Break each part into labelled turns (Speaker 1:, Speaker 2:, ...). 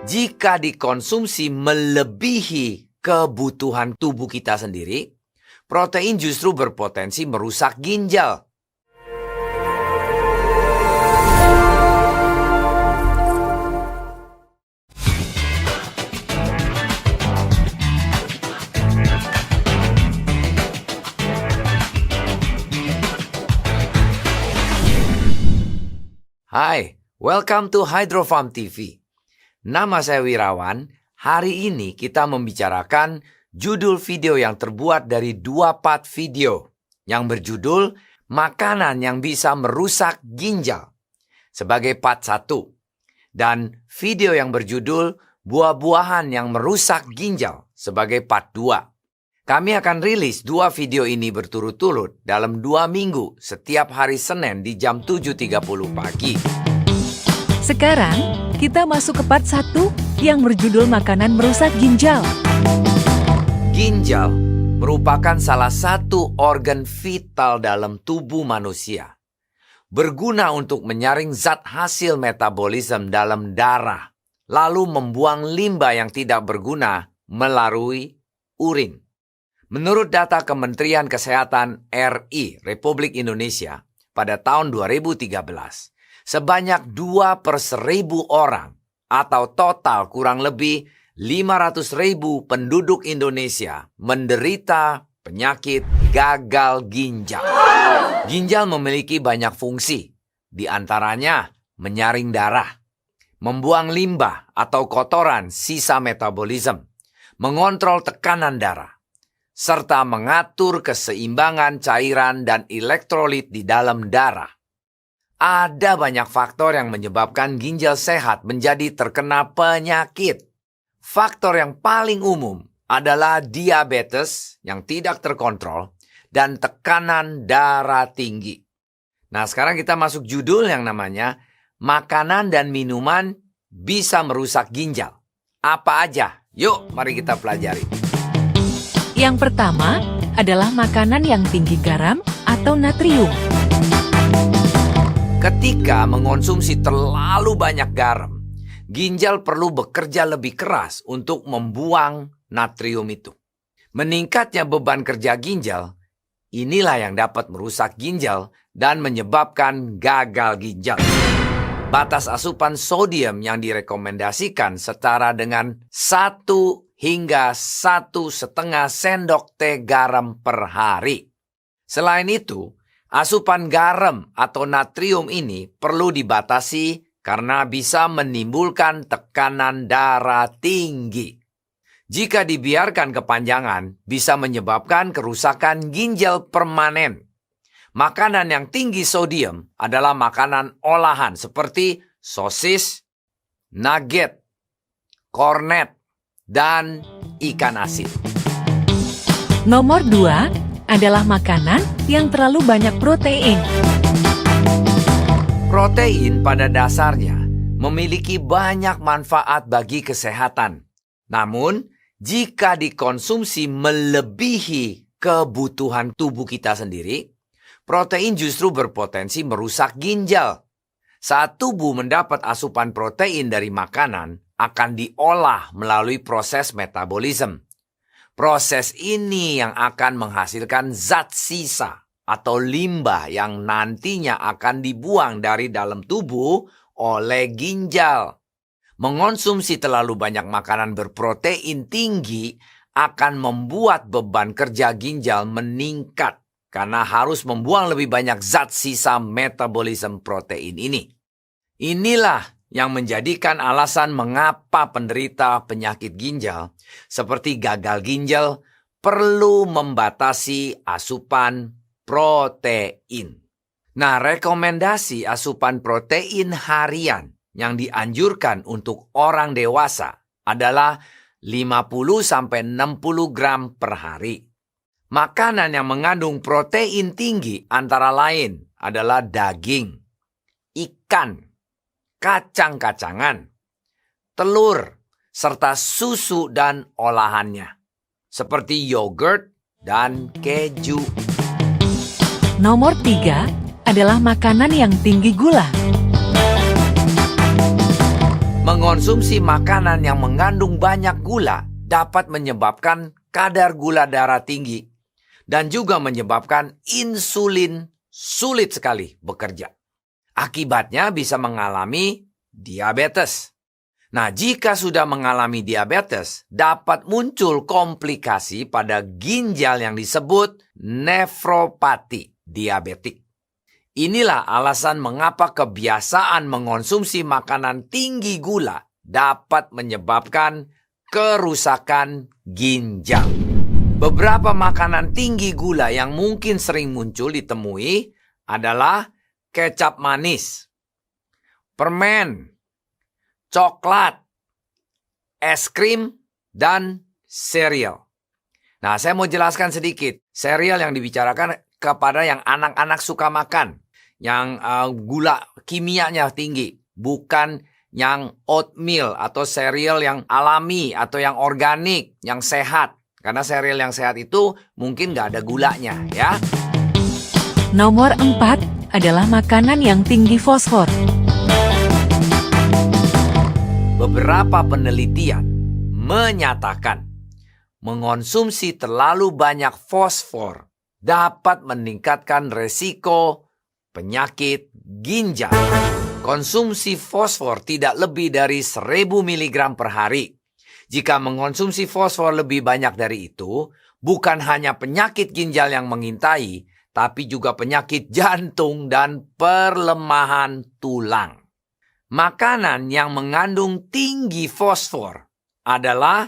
Speaker 1: Jika dikonsumsi melebihi kebutuhan tubuh kita sendiri, protein justru berpotensi merusak ginjal. Hai, welcome to Hydrofarm TV. Nama saya Wirawan. Hari ini kita membicarakan judul video yang terbuat dari 2 part video yang berjudul Makanan yang bisa merusak ginjal sebagai part 1 dan video yang berjudul Buah-buahan yang merusak ginjal sebagai part 2. Kami akan rilis 2 video ini berturut-turut dalam 2 minggu setiap hari Senin di jam 7.30 pagi.
Speaker 2: Sekarang, kita masuk ke part 1 yang berjudul Makanan Merusak Ginjal.
Speaker 1: Ginjal merupakan salah satu organ vital dalam tubuh manusia. Berguna untuk menyaring zat hasil metabolisme dalam darah, lalu membuang limbah yang tidak berguna melalui urin. Menurut data Kementerian Kesehatan RI Republik Indonesia pada tahun 2013, sebanyak 2/1000 orang atau total kurang lebih 500.000 penduduk Indonesia menderita penyakit gagal ginjal. Ginjal memiliki banyak fungsi, di antaranya menyaring darah, membuang limbah atau kotoran sisa metabolisme, mengontrol tekanan darah, serta mengatur keseimbangan cairan dan elektrolit di dalam darah. Ada banyak faktor yang menyebabkan ginjal sehat menjadi terkena penyakit. Faktor yang paling umum adalah diabetes yang tidak terkontrol dan tekanan darah tinggi. Nah, sekarang kita masuk judul yang namanya Makanan dan Minuman Bisa Merusak Ginjal. Apa aja? Yuk, mari kita pelajari.
Speaker 2: Yang pertama adalah makanan yang tinggi garam atau natrium.
Speaker 1: Ketika mengonsumsi terlalu banyak garam, ginjal perlu bekerja lebih keras untuk membuang natrium itu. Meningkatnya beban kerja ginjal, inilah yang dapat merusak ginjal dan menyebabkan gagal ginjal. Batas asupan sodium yang direkomendasikan setara dengan 1 hingga 1,5 sendok teh garam per hari. Selain itu, asupan garam atau natrium ini perlu dibatasi karena bisa menimbulkan tekanan darah tinggi. Jika dibiarkan kepanjangan, bisa menyebabkan kerusakan ginjal permanen. Makanan yang tinggi sodium adalah makanan olahan seperti sosis, nugget, kornet, dan ikan asin.
Speaker 2: Nomor 2 adalah makanan yang terlalu banyak protein.
Speaker 1: Protein pada dasarnya memiliki banyak manfaat bagi kesehatan. Namun, jika dikonsumsi melebihi kebutuhan tubuh kita sendiri, protein justru berpotensi merusak ginjal. Saat tubuh mendapat asupan protein dari makanan, akan diolah melalui proses metabolisme. Proses ini yang akan menghasilkan zat sisa atau limbah yang nantinya akan dibuang dari dalam tubuh oleh ginjal. Mengonsumsi terlalu banyak makanan berprotein tinggi akan membuat beban kerja ginjal meningkat karena harus membuang lebih banyak zat sisa metabolisme protein ini. Inilah yang menjadikan alasan mengapa penderita penyakit ginjal seperti gagal ginjal perlu membatasi asupan protein. Nah, rekomendasi asupan protein harian yang dianjurkan untuk orang dewasa adalah 50-60 gram per hari. Makanan yang mengandung protein tinggi antara lain adalah daging, ikan, kacang-kacangan, telur, serta susu dan olahannya, seperti yogurt dan keju.
Speaker 2: Nomor 3 adalah makanan yang tinggi gula.
Speaker 1: Mengonsumsi makanan yang mengandung banyak gula dapat menyebabkan kadar gula darah tinggi dan juga menyebabkan insulin sulit sekali bekerja. Akibatnya bisa mengalami diabetes. Nah, jika sudah mengalami diabetes, dapat muncul komplikasi pada ginjal yang disebut nefropati diabetik. Inilah alasan mengapa kebiasaan mengonsumsi makanan tinggi gula dapat menyebabkan kerusakan ginjal. Beberapa makanan tinggi gula yang mungkin sering muncul ditemui adalah kecap manis, permen, coklat, es krim, dan sereal. Nah, saya mau jelaskan sedikit. Sereal yang dibicarakan kepada yang anak-anak suka makan, yang gula kimianya tinggi, bukan yang oatmeal atau sereal yang alami atau yang organik, yang sehat. Karena sereal yang sehat itu mungkin nggak ada gulanya, ya.
Speaker 2: Nomor 4 adalah makanan yang tinggi fosfor.
Speaker 1: Beberapa penelitian menyatakan mengonsumsi terlalu banyak fosfor dapat meningkatkan resiko penyakit ginjal. Konsumsi fosfor tidak lebih dari 1000 mg per hari. Jika mengonsumsi fosfor lebih banyak dari itu, bukan hanya penyakit ginjal yang mengintai, tapi juga penyakit jantung dan perlemahan tulang. Makanan yang mengandung tinggi fosfor adalah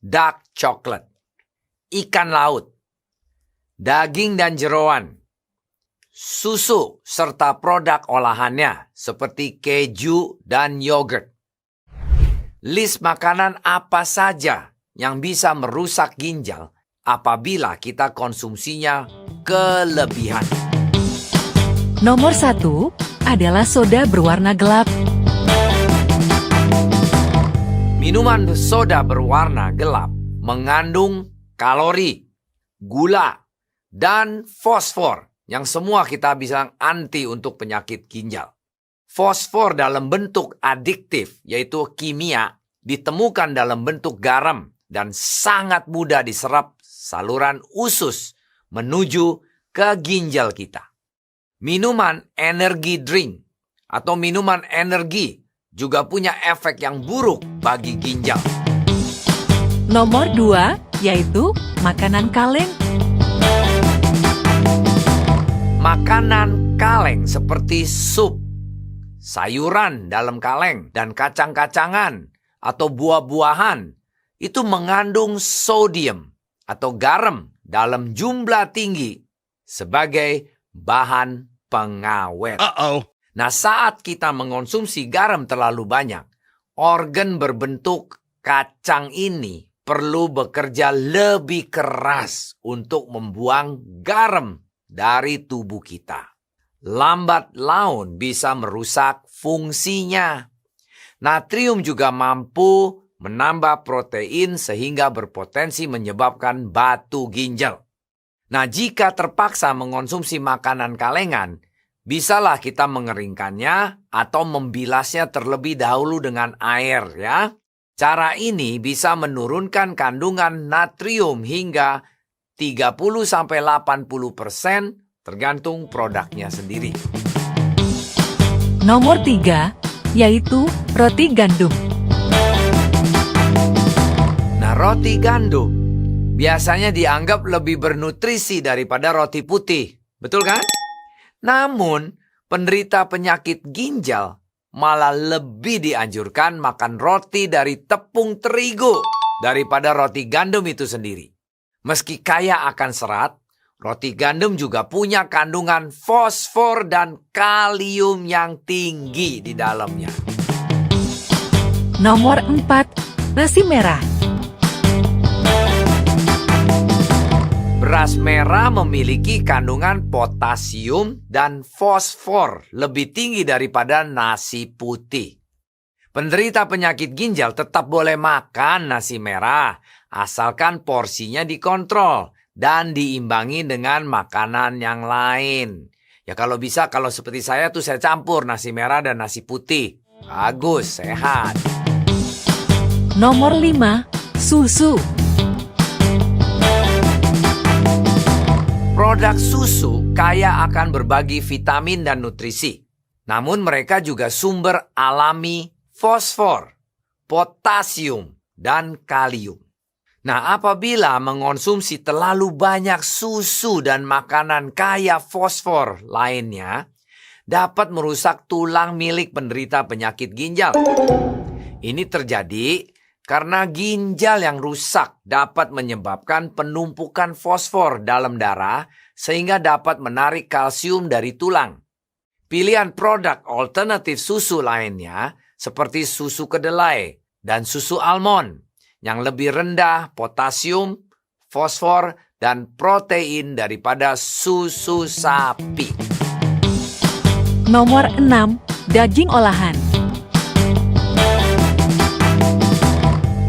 Speaker 1: dark chocolate, ikan laut, daging dan jeroan, susu serta produk olahannya seperti keju dan yogurt. List makanan apa saja yang bisa merusak ginjal apabila kita konsumsinya kelebihan.
Speaker 2: Nomor 1 adalah soda berwarna gelap.
Speaker 1: Minuman soda berwarna gelap mengandung kalori, gula, dan fosfor yang semua kita bisa anti untuk penyakit ginjal. Fosfor dalam bentuk adiktif, yaitu kimia, ditemukan dalam bentuk garam dan sangat mudah diserap saluran usus menuju ke ginjal kita. Minuman energi drink atau minuman energi juga punya efek yang buruk bagi ginjal.
Speaker 2: Nomor 2 yaitu makanan kaleng.
Speaker 1: Makanan kaleng seperti sup, sayuran dalam kaleng, dan kacang-kacangan atau buah-buahan itu mengandung sodium atau garam dalam jumlah tinggi sebagai bahan pengawet. Nah, saat kita mengonsumsi garam terlalu banyak, organ berbentuk kacang ini perlu bekerja lebih keras untuk membuang garam dari tubuh kita. Lambat laun bisa merusak fungsinya. Natrium juga mampu menambah protein sehingga berpotensi menyebabkan batu ginjal. Nah, jika terpaksa mengonsumsi makanan kalengan, bisalah kita mengeringkannya atau membilasnya terlebih dahulu dengan air, ya. Cara ini bisa menurunkan kandungan natrium hingga 30-80% tergantung produknya sendiri.
Speaker 2: Nomor 3 yaitu roti gandum.
Speaker 1: Nah, roti gandum biasanya dianggap lebih bernutrisi daripada roti putih. Betul kan? Namun, penderita penyakit ginjal malah lebih dianjurkan makan roti dari tepung terigu daripada roti gandum itu sendiri. Meski kaya akan serat, roti gandum juga punya kandungan fosfor dan kalium yang tinggi di dalamnya.
Speaker 2: Nomor 4, nasi merah.
Speaker 1: Beras merah memiliki kandungan potasium dan fosfor lebih tinggi daripada nasi putih. Penderita penyakit ginjal tetap boleh makan nasi merah, asalkan porsinya dikontrol dan diimbangi dengan makanan yang lain. Ya kalau bisa, kalau seperti saya tuh saya campur nasi merah dan nasi putih. Bagus, sehat.
Speaker 2: Nomor 5, susu.
Speaker 1: Produk susu kaya akan berbagai vitamin dan nutrisi. Namun mereka juga sumber alami fosfor, potasium, dan kalium. Nah, apabila mengonsumsi terlalu banyak susu dan makanan kaya fosfor lainnya, dapat merusak tulang milik penderita penyakit ginjal. Ini terjadi karena ginjal yang rusak dapat menyebabkan penumpukan fosfor dalam darah sehingga dapat menarik kalsium dari tulang. Pilihan produk alternatif susu lainnya seperti susu kedelai dan susu almond yang lebih rendah potasium, fosfor, dan protein daripada susu sapi.
Speaker 2: Nomor 6, daging olahan.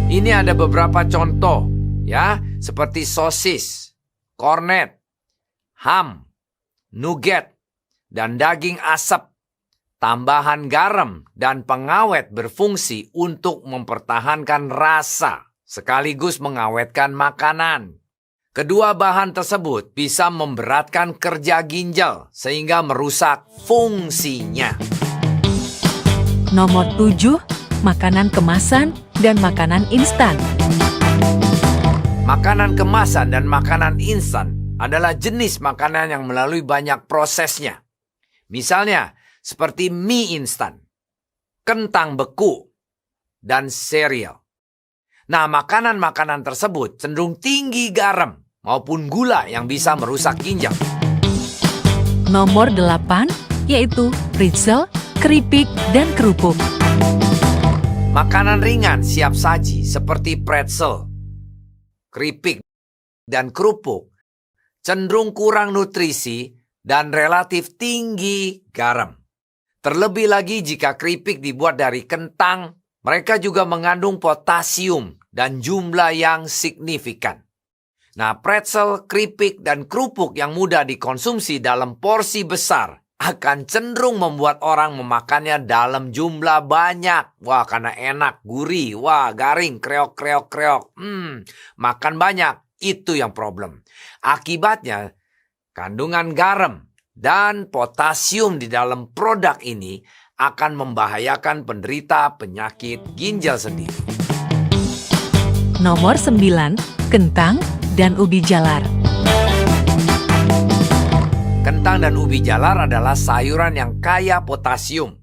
Speaker 1: Ini ada beberapa contoh, ya, seperti sosis, kornet, ham, nugget, dan daging asap. Tambahan garam dan pengawet berfungsi untuk mempertahankan rasa sekaligus mengawetkan makanan. Kedua bahan tersebut bisa memberatkan kerja ginjal sehingga merusak fungsinya.
Speaker 2: Nomor 7, makanan kemasan dan makanan instan.
Speaker 1: Makanan kemasan dan makanan instan adalah jenis makanan yang melalui banyak prosesnya. Misalnya, seperti mie instan, kentang beku, dan sereal. Nah, makanan-makanan tersebut cenderung tinggi garam maupun gula yang bisa merusak ginjal.
Speaker 2: Nomor 8, yaitu pretzel, keripik, dan kerupuk.
Speaker 1: Makanan ringan siap saji seperti pretzel, keripik, dan kerupuk cenderung kurang nutrisi dan relatif tinggi garam. Terlebih lagi jika keripik dibuat dari kentang, mereka juga mengandung potasium dan jumlah yang signifikan. Nah, pretzel, keripik, dan kerupuk yang mudah dikonsumsi dalam porsi besar akan cenderung membuat orang memakannya dalam jumlah banyak. Wah, karena enak, gurih, wah, garing, kreok. Makan banyak, itu yang problem. Akibatnya, kandungan garam dan potasium di dalam produk ini akan membahayakan penderita penyakit ginjal sendiri.
Speaker 2: Nomor 9, kentang dan ubi jalar.
Speaker 1: Kentang dan ubi jalar adalah sayuran yang kaya potasium.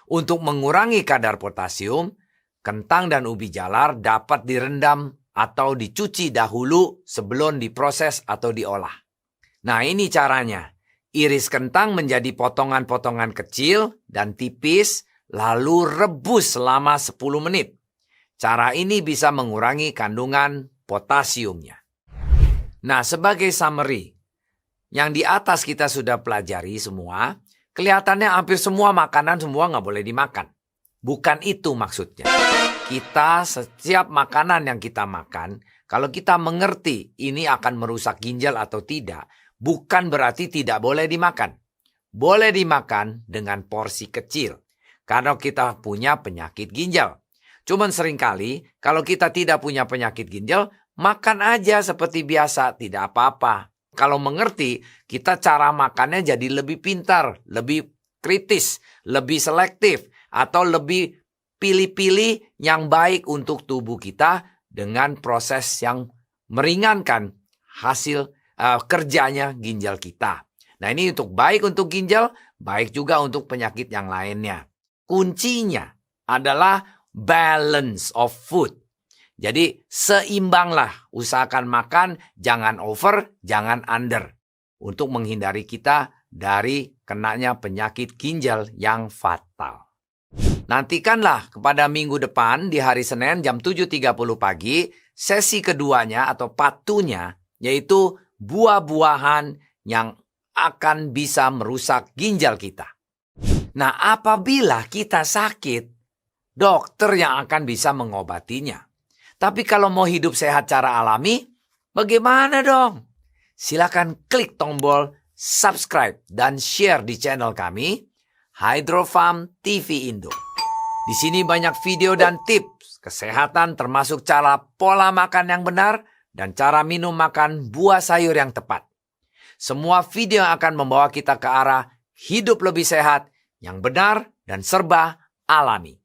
Speaker 1: Untuk mengurangi kadar potasium, kentang dan ubi jalar dapat direndam atau dicuci dahulu sebelum diproses atau diolah. Nah, ini caranya. Iris kentang menjadi potongan-potongan kecil dan tipis, lalu rebus selama 10 menit. Cara ini bisa mengurangi kandungan potasiumnya. Nah, sebagai summary, yang di atas kita sudah pelajari semua, kelihatannya hampir semua makanan semua nggak boleh dimakan. Bukan itu maksudnya. Setiap makanan yang kita makan, kalau kita mengerti ini akan merusak ginjal atau tidak, bukan berarti tidak boleh dimakan. Boleh dimakan dengan porsi kecil. Karena kita punya penyakit ginjal. Cuman seringkali kalau kita tidak punya penyakit ginjal, makan aja seperti biasa, tidak apa-apa. Kalau mengerti, kita cara makannya jadi lebih pintar, lebih kritis, lebih selektif, atau lebih pilih-pilih yang baik untuk tubuh kita dengan proses yang meringankan hasil kerjanya ginjal kita. Nah, ini baik untuk ginjal, baik juga untuk penyakit yang lainnya. Kuncinya adalah balance of food. Jadi seimbanglah, usahakan makan, jangan over, jangan under. Untuk menghindari kita dari kenanya penyakit ginjal yang fatal. Nantikanlah kepada minggu depan di hari Senin jam 7.30 pagi, sesi keduanya atau part 2-nya, yaitu buah-buahan yang akan bisa merusak ginjal kita. Nah, apabila kita sakit, dokter yang akan bisa mengobatinya. Tapi kalau mau hidup sehat cara alami, bagaimana dong? Silakan klik tombol subscribe dan share di channel kami, Hydrofarm TV Indo. Di sini banyak video dan tips kesehatan termasuk cara pola makan yang benar dan cara minum makan buah sayur yang tepat. Semua video akan membawa kita ke arah hidup lebih sehat, yang benar dan serba alami.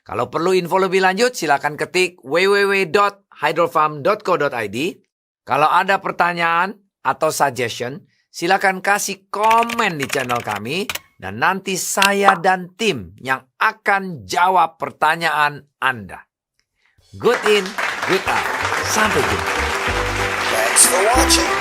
Speaker 1: Kalau perlu info lebih lanjut, silakan ketik www.hydrofarm.co.id. Kalau ada pertanyaan atau suggestion, silakan kasih komen di channel kami, dan nanti saya dan tim yang akan jawab pertanyaan Anda. Good in, good out. Sampai jumpa.
Speaker 3: Thanks for watching.